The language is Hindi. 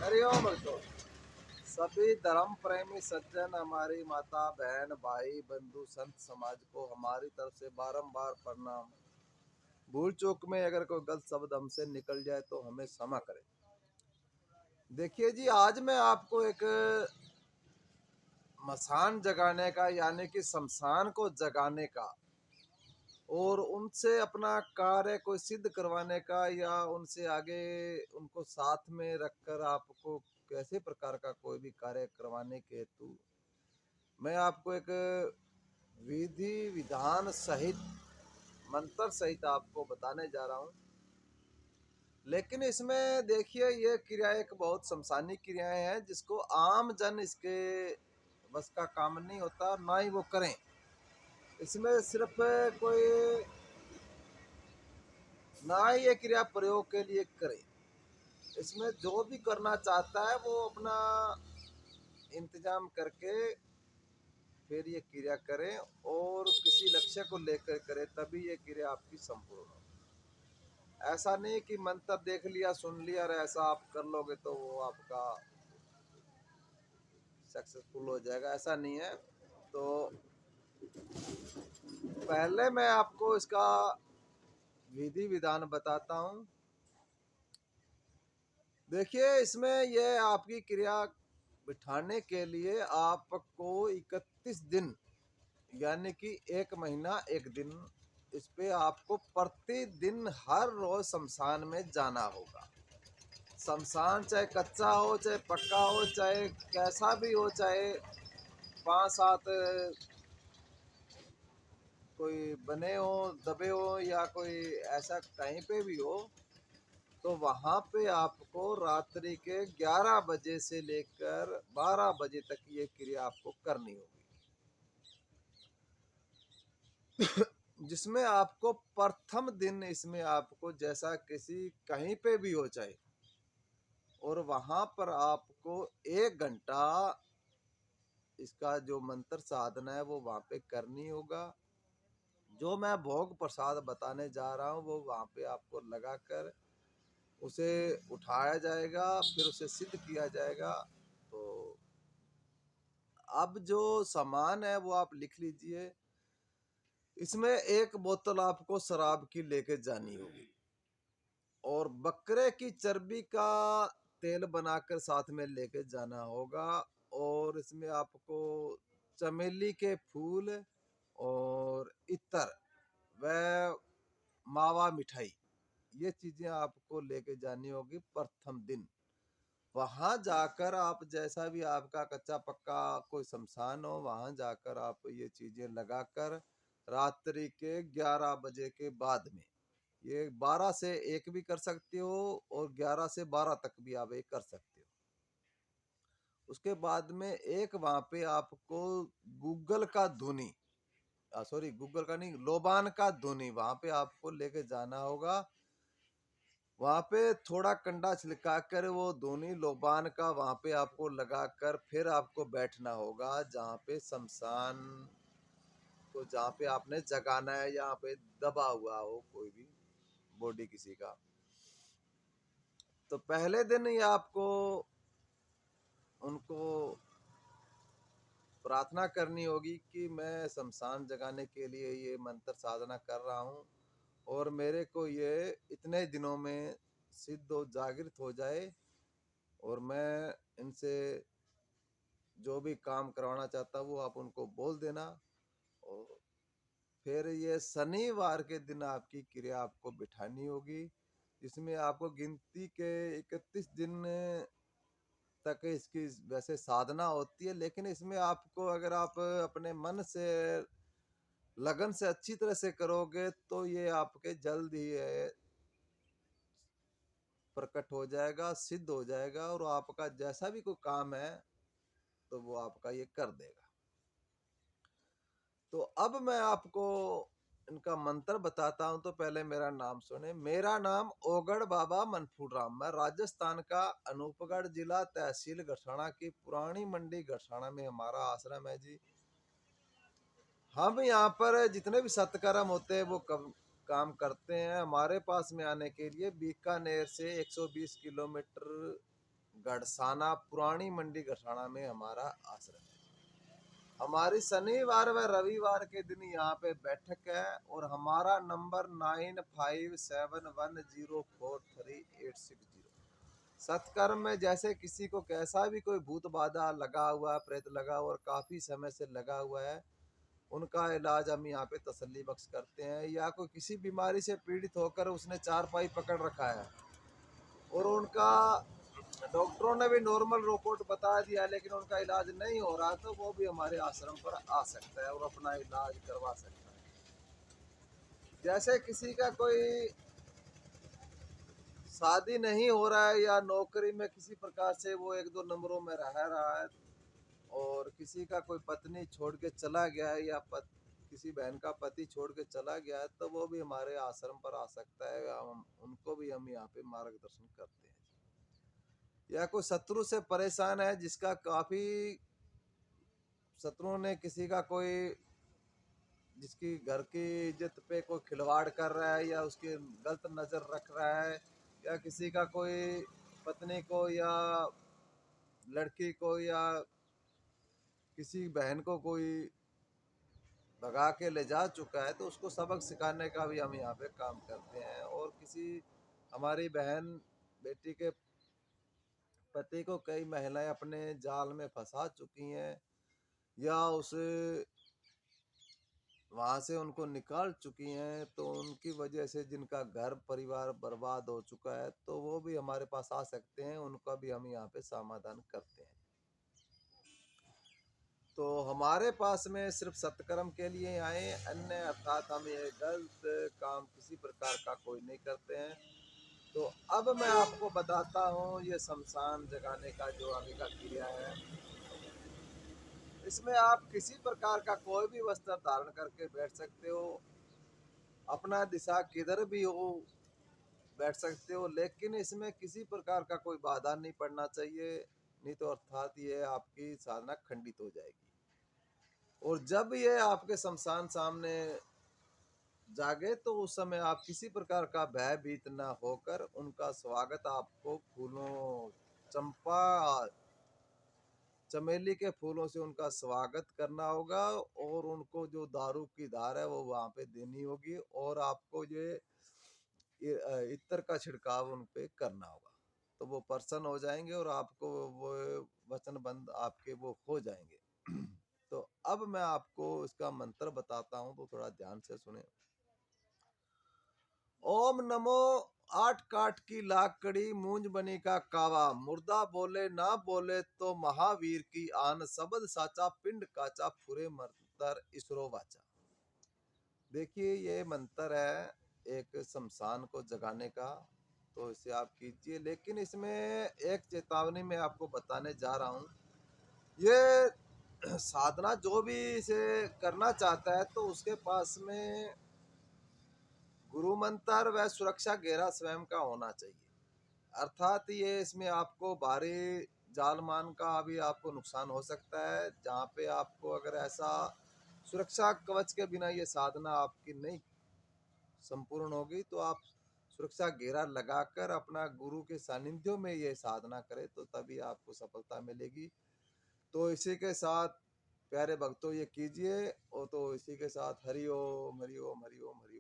हरिओम भक्तों। सभी धर्म प्रेमी सज्जन, हमारी माता बहन भाई बंधु संत समाज को हमारी तरफ से बारंबार प्रणाम। भूल चूक में अगर कोई गलत शब्द हमसे निकल जाए तो हमें क्षमा करें। देखिए जी, आज मैं आपको एक मसान जगाने का यानी कि शमशान को जगाने का और उनसे अपना कार्य को सिद्ध करवाने का या उनसे आगे उनको साथ में रखकर आपको कैसे प्रकार का कोई भी कार्य करवाने के हेतु मैं आपको एक विधि विधान सहित मंत्र सहित आपको बताने जा रहा हूँ। लेकिन इसमें देखिए, ये क्रिया एक बहुत शमशानी क्रियाएं हैं जिसको आम जन इसके बस का काम नहीं होता, ना ही वो करें। इसमें सिर्फ कोई ना ही ये क्रिया प्रयोग के लिए करे। इसमें जो भी करना चाहता है वो अपना इंतजाम करके फिर ये क्रिया करें और किसी लक्ष्य को लेकर करें, तभी ये क्रिया आपकी संपूर्ण हो। ऐसा नहीं कि मंत्र देख लिया सुन लिया और ऐसा आप कर लोगे तो वो आपका सक्सेसफुल हो जाएगा, ऐसा नहीं है। तो पहले मैं आपको इसका विधि विधान बताता हूँ। देखिए, इसमें ये आपकी क्रिया बिठाने के लिए आपको 31 दिन यानी कि 1 महीना 1 दिन इस पे आपको प्रतिदिन हर रोज शमशान में जाना होगा। शमशान चाहे कच्चा हो चाहे पक्का हो चाहे कैसा भी हो, चाहे 5-7 कोई बने हो दबे हो या कोई ऐसा कहीं पे भी हो, तो वहाँ पे आपको रात्रि के 11 बजे से लेकर 12 बजे तक ये क्रिया आपको करनी होगी। जिसमें आपको प्रथम दिन इसमें आपको जैसा किसी कहीं पे भी हो चाहे, और वहां पर आपको 1 घंटा इसका जो मंत्र साधना है वो वहां पे करनी होगा। जो मैं भोग प्रसाद बताने जा रहा हूँ वो वहां पे आपको लगाकर उसे उठाया जाएगा, फिर उसे सिद्ध किया जाएगा। तो अब जो सामान है वो आप लिख लीजिए। इसमें 1 बोतल आपको शराब की लेके जानी होगी और बकरे की चर्बी का तेल बनाकर साथ में लेके जाना होगा। और इसमें आपको चमेली के फूल और इत्र व मावा मिठाई, ये चीजें आपको लेके जानी होगी प्रथम दिन। वहां जाकर आप जैसा भी आपका कच्चा पक्का कोई शमशान हो, वहां जाकर आप ये चीजें लगाकर रात्रि के 11 बजे के बाद में, ये 12 से 1 भी कर सकते हो और 11 से 12 तक भी आप ये कर सकते हो। उसके बाद में एक वहां पे आपको गूगल का धुनी, सॉरी गूगल का नहीं, लोबान का धुनी वहां पे आपको लेके जाना होगा। वहां पे थोड़ा कंडा छिलका कर वो धुनी लोबान का वहां पे आपको लगाकर फिर आपको बैठना होगा जहाँ पे शमशान को, जहाँ पे आपने जगाना है, यहाँ पे दबा हुआ हो कोई भी बॉडी किसी का। तो पहले दिन ही आपको उनको प्रार्थना करनी होगी कि मैं शमशान जगाने के लिए ये मंत्र साधना कर रहा हूँ और मेरे को ये इतने दिनों में सिद्ध हो जागृत हो जाए, और मैं इनसे जो भी काम करवाना चाहता हूँ वो आप उनको बोल देना। और फिर ये शनिवार के दिन आपकी क्रिया आपको बिठानी होगी, जिसमें आपको गिनती के 31 दिन तक इसकी वैसे साधना होती है। लेकिन इसमें आपको अगर आप अपने मन से लगन से अच्छी तरह से करोगे तो ये आपके जल्द ही प्रकट हो जाएगा, सिद्ध हो जाएगा और आपका जैसा भी कोई काम है तो वो आपका ये कर देगा। तो अब मैं आपको इनका मंत्र बताता हूं। तो पहले मेरा नाम सुने। मेरा नाम ओगड़ बाबा मनफूर राम, मैं राजस्थान का अनूपगढ़ जिला तहसील गढ़साना की पुरानी मंडी गढ़साना में हमारा आश्रम है जी। हम यहाँ पर जितने भी सत्कर्म होते हैं वो काम करते हैं। हमारे पास में आने के लिए बीकानेर से 120 किलोमीटर गढ़साना पुरानी मंडी गढ़साना में हमारा आश्रम है। हमारी शनिवार व रविवार के दिन यहाँ पे बैठक है और हमारा नंबर 9571043860। सत्कर्म में जैसे किसी को कैसा भी कोई भूत बाधा लगा हुआ है, प्रेत लगा हुआ और काफी समय से लगा हुआ है, उनका इलाज हम यहाँ पे तसल्ली बख्श करते हैं। या कोई किसी बीमारी से पीड़ित होकर उसने चारपाई पकड़ रखा है और उनका डॉक्टरों ने भी नॉर्मल रिपोर्ट बता दिया लेकिन उनका इलाज नहीं हो रहा, तो वो भी हमारे आश्रम पर आ सकता है और अपना इलाज करवा सकता है। जैसे किसी का कोई शादी नहीं हो रहा है या नौकरी में किसी प्रकार से वो 1-2 नंबरों में रह रहा है और किसी का कोई पत्नी छोड़ के चला गया है या किसी बहन का पति छोड़ के चला गया है, तो वो भी हमारे आश्रम पर आ सकता है। हम उनको भी हम यहाँ पे मार्गदर्शन करते हैं। या कोई शत्रु से परेशान है, जिसका काफी शत्रुओं ने किसी का कोई जिसकी घर की इज्जत पे कोई खिलवाड़ कर रहा है या उसकी गलत नजर रख रहा है या किसी का कोई पत्नी को या लड़की को या किसी बहन को कोई भगा के ले जा चुका है, तो उसको सबक सिखाने का भी हम यहाँ पे काम करते हैं। और किसी हमारी बहन बेटी के पति को कई महिलाएं अपने जाल में फंसा चुकी हैं या उसे वहां से उनको निकाल चुकी हैं, तो उनकी वजह से जिनका घर परिवार बर्बाद हो चुका है, तो वो भी हमारे पास आ सकते हैं, उनका भी हम यहाँ पे समाधान करते हैं। तो हमारे पास में सिर्फ सत्कर्म के लिए आए, अन्य अर्थात हम ये गलत काम किसी प्रकार का कोई नहीं करते हैं। तो अब मैं आपको बताता हूँ ये शमशान जगाने का जो आगे का क्रिया है। इसमें आप किसी प्रकार का कोई भी वस्त्र धारण करके बैठ सकते हो, अपना दिशा किधर भी हो बैठ सकते हो, लेकिन इसमें किसी प्रकार का कोई बाधा नहीं पड़ना चाहिए, नहीं तो अर्थात ये आपकी साधना खंडित हो जाएगी। और जब ये आपके शमशान सामने जागे, तो उस समय आप किसी प्रकार का भयभीत न होकर उनका स्वागत आपको फूलों, चंपा चमेली के फूलों से उनका स्वागत करना होगा और उनको जो दारू की धार है वो वहां पे देनी होगी और आपको ये इत्र का छिड़काव उन पे करना होगा, तो वो प्रसन्न हो जाएंगे और आपको वो वचनबंध आपके वो हो जाएंगे। तो अब मैं आपको इसका मंत्र बताता हूँ, तो थोड़ा ध्यान से सुने। ओम नमो 8 काठ की लाकड़ी मूंज बनी का कावा, मुर्दा बोले ना बोले तो महावीर की आन, शब्द साचा पिंड काचा फुरे मंतर इसरो वाचा। देखिए ये मंत्र है एक शमशान को जगाने का, तो इसे आप कीजिए, लेकिन इसमें एक चेतावनी मैं आपको बताने जा रहा हूँ। ये साधना जो भी इसे करना चाहता है, तो उसके पास में गुरु मंत्र व सुरक्षा घेरा स्वयं का होना चाहिए। अर्थात ये इसमें आपको भारी जालमान का भी आपको नुकसान हो सकता है, जहाँ पे आपको अगर ऐसा सुरक्षा कवच के बिना ये साधना आपकी नहीं संपूर्ण होगी, तो आप सुरक्षा घेरा लगाकर अपना गुरु के सानिध्यों में ये साधना करें, तो तभी आपको सफलता मिलेगी। तो इसी के साथ प्यारे भक्तों ये कीजिए, और तो इसी के साथ हरि ओम हरि ओम हरि ओम हरि ओम।